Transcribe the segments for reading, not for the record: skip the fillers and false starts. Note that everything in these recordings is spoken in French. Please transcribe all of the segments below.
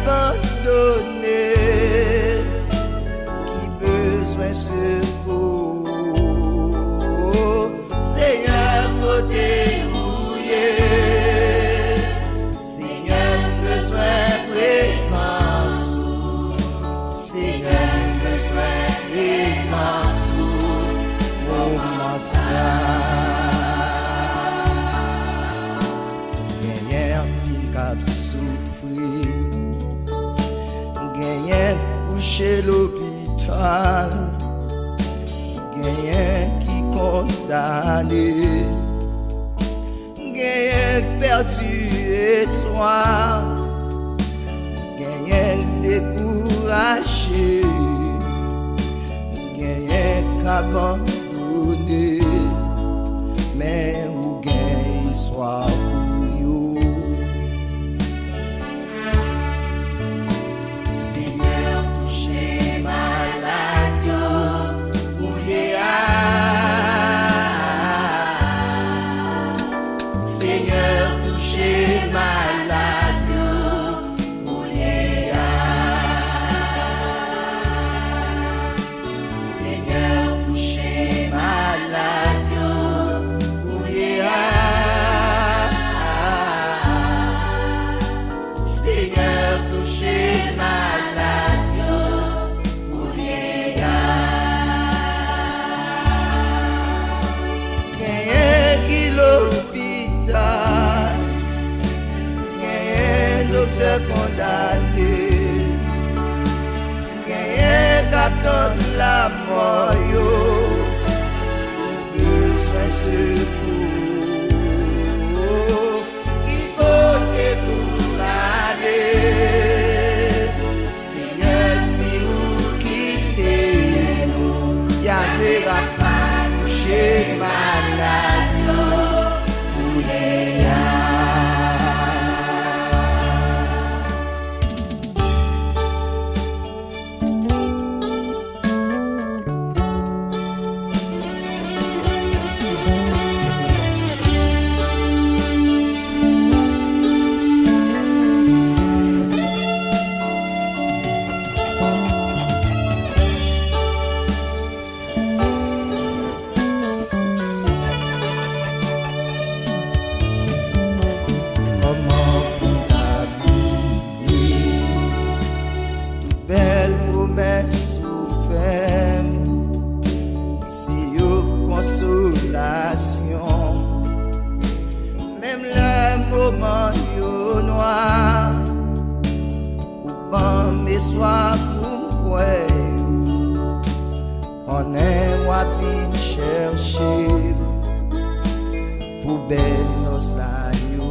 abandonné, qui besoin secours. Seigneur, côté rouillé, Seigneur, besoin présence. Seigneur, besoin présence. Moment ça. Gagnant couché l'hôpital, gagnant qui condamné, gagnant perdu espoir, gagnant découragé, gagnant abandonné, mais où gagne histoire. Condamné, gagné capteur la mort, besoin secours, qui côté pour aller. Seigneur, si vous quittez nous, y'avait la femme chez malade, pour les même le moment yo noir, ou ban mes soirs pour m'kouer, on est moi vin chercher, pour belle nos la yo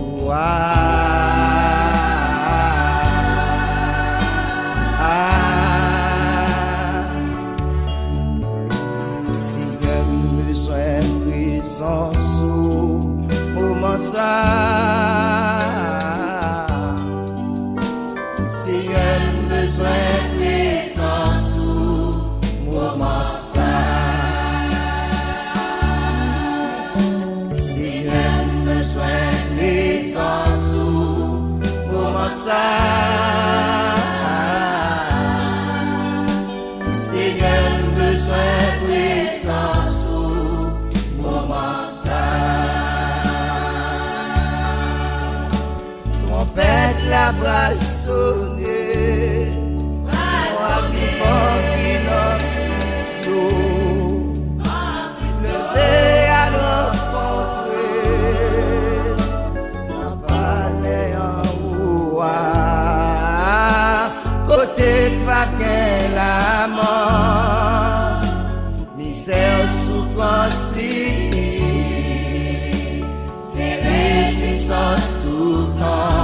ça, si j'ai besoin de présence ou moment ça, si j'ai besoin de présence ou moment ça, si j'ai besoin de présence ou moment ça. La braille sonnée, moi vivant qui n'en levé à l'encontré, en balai en haut, côté pas qu'un la mort, misère, souffrance, c'est réjouissance tout le temps.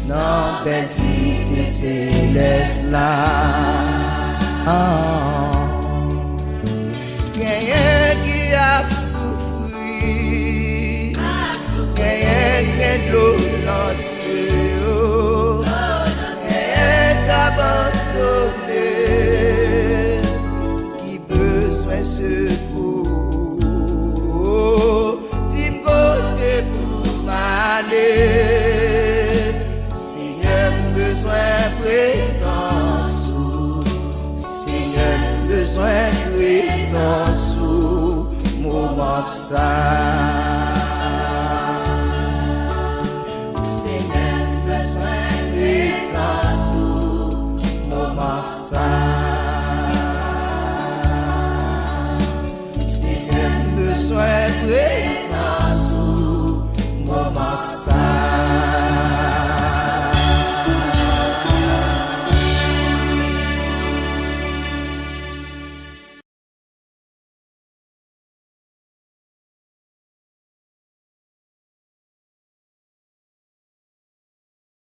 Non, belle cité céleste là. Quelqu'un qui a souffert, quelqu'un qui a de l'eau lancée, quelqu'un qui a abandonné, qui besoin secours, dis-moi côté pour m'aller. Besoin Comment ça? C'est même besoin de puissance ou comment ça? C'est même besoin de